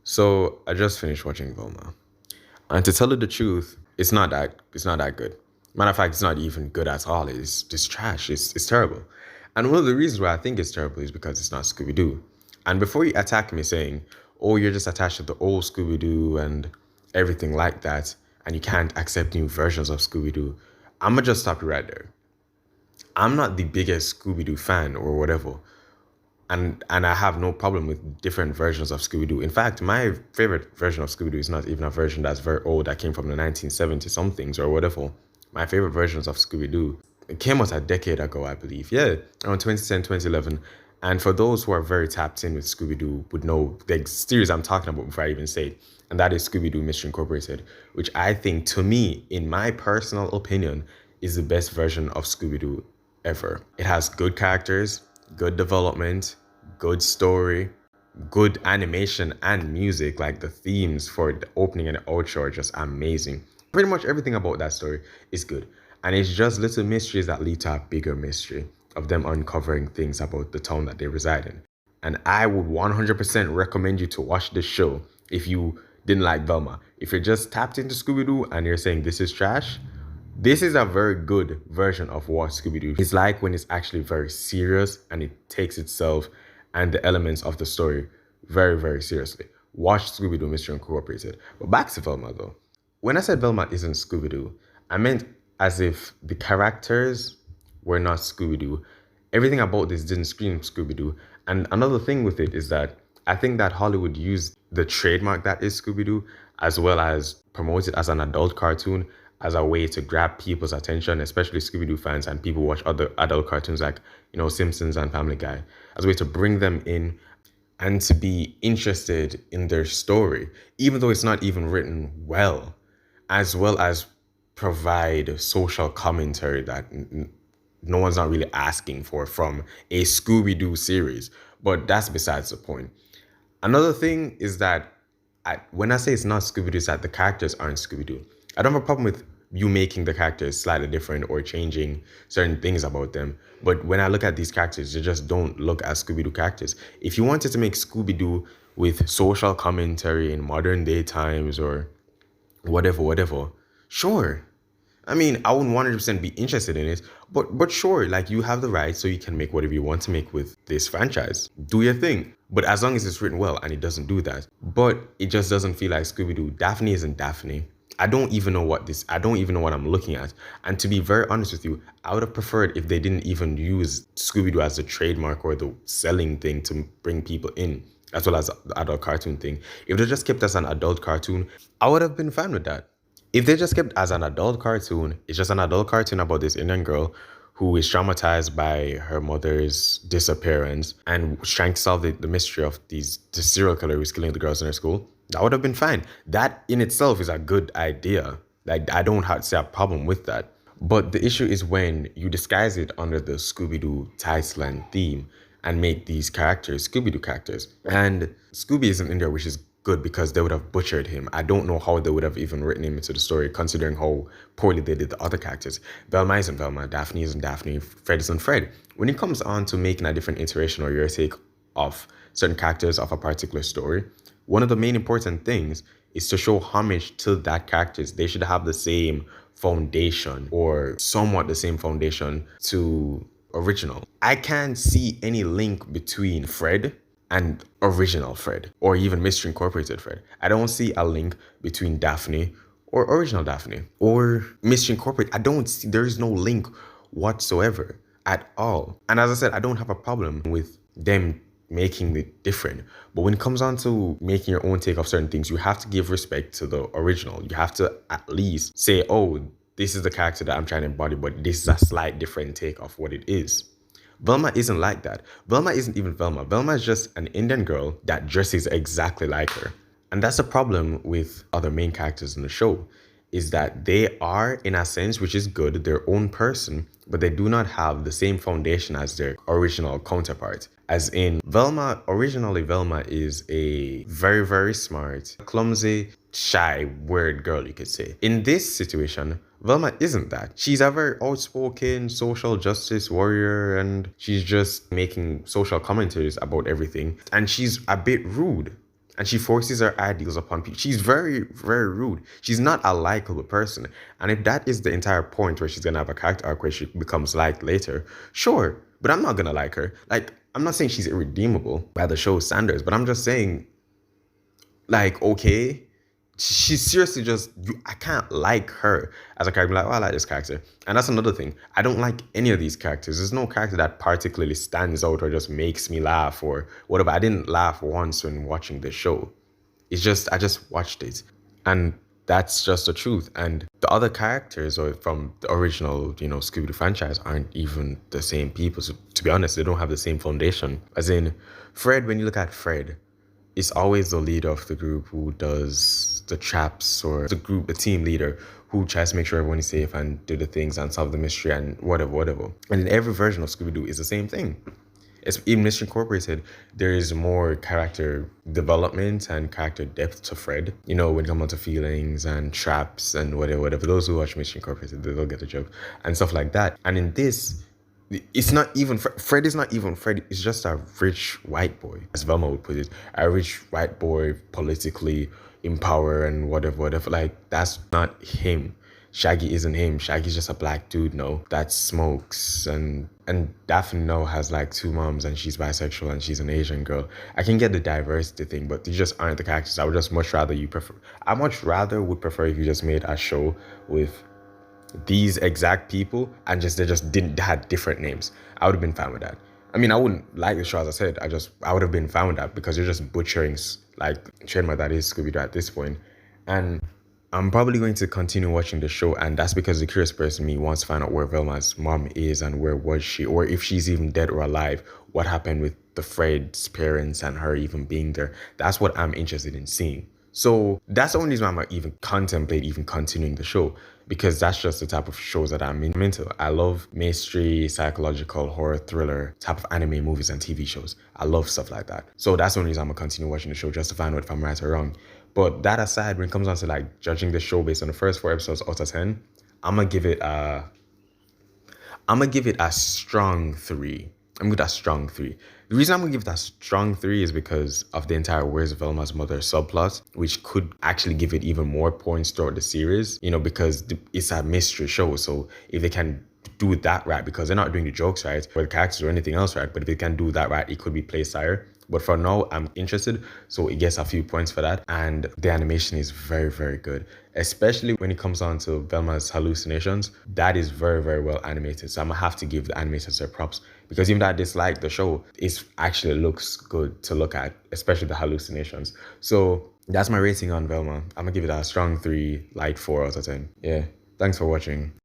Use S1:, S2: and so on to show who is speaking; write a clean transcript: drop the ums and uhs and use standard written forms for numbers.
S1: So I just finished watching Velma, and to tell you the truth, it's not that good. Matter of fact, it's not even good at all. It's just trash. It's terrible. And one of the reasons why I think it's terrible is because it's not Scooby Doo. And before you attack me saying, "Oh, you're just attached to the old Scooby Doo and everything like that," and you can't accept new versions of Scooby Doo, I'ma just stop you right there. I'm not the biggest Scooby Doo fan or whatever, and I have no problem with different versions of Scooby Doo. In fact, my favorite version of Scooby Doo is not even a version that's very old that came from the 1970 somethings or whatever. My favorite versions of Scooby Doo, it came out a decade ago, I believe. Yeah, around 2010, 2011. And for those who are very tapped in with Scooby Doo, would know the series I'm talking about before I even say it, and that is Scooby Doo Mystery Incorporated, which I think, to me, in my personal opinion, is the best version of Scooby Doo ever. It has good characters, good development, good story, good animation and music. Like the themes for the opening and the outro are just amazing. Pretty much everything about that story is good. And it's just little mysteries that lead to a bigger mystery of them uncovering things about the town that they reside in. And I would 100% recommend you to watch this show if you didn't like Velma. If you're just tapped into Scooby Doo and you're saying this is trash, this is a very good version of what Scooby Doo is like when it's actually very serious and it takes itself and the elements of the story very, very seriously. Watch Scooby Doo Mystery Incorporated. But back to Velma though. When I said Velma isn't Scooby Doo, I meant as if the characters were not Scooby Doo. Everything about this didn't scream Scooby Doo. And another thing with it is that I think that Hollywood used the trademark that is Scooby Doo as well as promote it as an adult cartoon as a way to grab people's attention, especially Scooby Doo fans and people who watch other adult cartoons like, Simpsons and Family Guy, as a way to bring them in and to be interested in their story, even though it's not even written as well as provide social commentary that no one's not really asking for from a Scooby Doo series. But that's besides the point. Another thing is that when I say it's not Scooby Doo, it's that the characters aren't Scooby Doo. I don't have a problem with you making the characters slightly different or changing certain things about them. But when I look at these characters, they just don't look as Scooby Doo characters. If you wanted to make Scooby Doo with social commentary in modern day times or whatever, sure. I mean, I wouldn't 100% be interested in it, but sure, like you have the right, so you can make whatever you want to make with this franchise. Do your thing. But as long as it's written well, and it doesn't do that. But it just doesn't feel like Scooby-Doo. Daphne isn't Daphne. I don't even know what I'm looking at. And to be very honest with you, I would have preferred if they didn't even use Scooby-Doo as the trademark or the selling thing to bring people in, as well as the adult cartoon thing. If they just kept us an adult cartoon, I would have been fine with that. If they just kept as an adult cartoon, it's just an adult cartoon about this Indian girl who is traumatized by her mother's disappearance and was trying to solve the mystery of the serial killer who's killing the girls in her school, that would have been fine. That in itself is a good idea. Like, I don't have to say a problem with that. But the issue is when you disguise it under the Scooby-Doo title and theme and make these characters Scooby-Doo characters. And Scooby isn't in there, which is good because they would have butchered him. I don't know how they would have even written him into the story, considering how poorly they did the other characters. Velma isn't Velma, Daphne isn't Daphne, Fred isn't Fred. When it comes on to making a different iteration or your take of certain characters of a particular story, one of the main important things is to show homage to that characters. They should have the same foundation or somewhat the same foundation to original. I can't see any link between Fred and original Fred or even Mystery Incorporated Fred. I don't see a link between Daphne or original Daphne or Mystery Incorporated. I don't see, there is no link whatsoever at all. And as I said, I don't have a problem with them making it different. But when it comes on to making your own take of certain things, you have to give respect to the original. You have to at least say, oh, this is the character that I'm trying to embody, but this is a slight different take of what it is. Velma isn't like that. Velma isn't even Velma. Velma is just an Indian girl that dresses exactly like her. And that's the problem with other main characters in the show, is that they are, in a sense, which is good, their own person, but they do not have the same foundation as their original counterpart. As in Velma, originally Velma is a very, very smart, clumsy, shy, weird girl, you could say. In this situation, Velma isn't that. She's a very outspoken social justice warrior and she's just making social commentaries about everything. And she's a bit rude. and she forces her ideals upon people. She's very, very rude. She's not a likable person. And if that is the entire point where she's gonna have a character arc where she becomes liked later, sure. But I'm not gonna like her. Like, I'm not saying she's irredeemable by the show's standards, but I'm just saying, like, okay, she's seriously just I can't like her as a character. Like, oh, I like this character. And that's another thing. I don't like any of these characters. There's no character that particularly stands out or just makes me laugh or whatever. I didn't laugh once when watching the show. It's just I just watched it. And that's just the truth. And the other characters or from the original, Scooby-Doo franchise aren't even the same people. So to be honest, they don't have the same foundation. As in Fred, when you look at Fred, it's always the leader of the group who does the traps, or the team leader who tries to make sure everyone is safe and do the things and solve the mystery and whatever. And in every version of Scooby-Doo is the same thing. It's, in Mystery Incorporated, there is more character development and character depth to Fred. When it comes to feelings and traps and whatever. Those who watch Mystery Incorporated, they'll get the joke and stuff like that. And in this, it's not even Fred is not even Fred. It's just a rich white boy, as Velma would put it, a rich white boy, politically empowered and whatever. Like, that's not him. Shaggy isn't him. Shaggy's just a black dude, that smokes, and Daphne has like two moms and she's bisexual and she's an Asian girl. I can get the diversity thing, but these just aren't the characters. I would just much rather would prefer if you just made a show with these exact people and they just didn't had different names. I would have been fine with that. I mean, I wouldn't like the show, as I said. I would have been fine with that because you're just butchering like trademark that is Scooby-Doo at this point. And I'm probably going to continue watching the show, and that's because the curious person in me wants to find out where Velma's mom is and where was she, or if she's even dead or alive. What happened with the Fred's parents and her even being there? That's what I'm interested in seeing. So that's the only reason why I'm even contemplate even continuing the show, because that's just the type of shows that I'm into. I love mystery, psychological, horror, thriller type of anime movies and TV shows. I love stuff like that. So that's the only reason I'm gonna continue watching the show, just to find out if I'm right or wrong. But that aside, when it comes down to like judging the show based on the first 4 episodes out of 10, I'm gonna give it a strong 3. I'm with a strong 3. The reason I'm gonna give it a strong 3 is because of the entire Where's Velma's Mother subplot, which could actually give it even more points throughout the series, because it's a mystery show. So if they can do that right, because they're not doing the jokes right, or the characters or anything else right, but if they can do that right, it could be placed higher. But for now, I'm interested, so it gets a few points for that. And the animation is very, very good, especially when it comes on to Velma's hallucinations. That is very, very well animated. So I'm gonna have to give the animators their props, because even though I dislike the show, it actually looks good to look at, especially the hallucinations. So that's my rating on Velma. I'm gonna give it a strong 3, light 4 out of 10. Yeah, thanks for watching.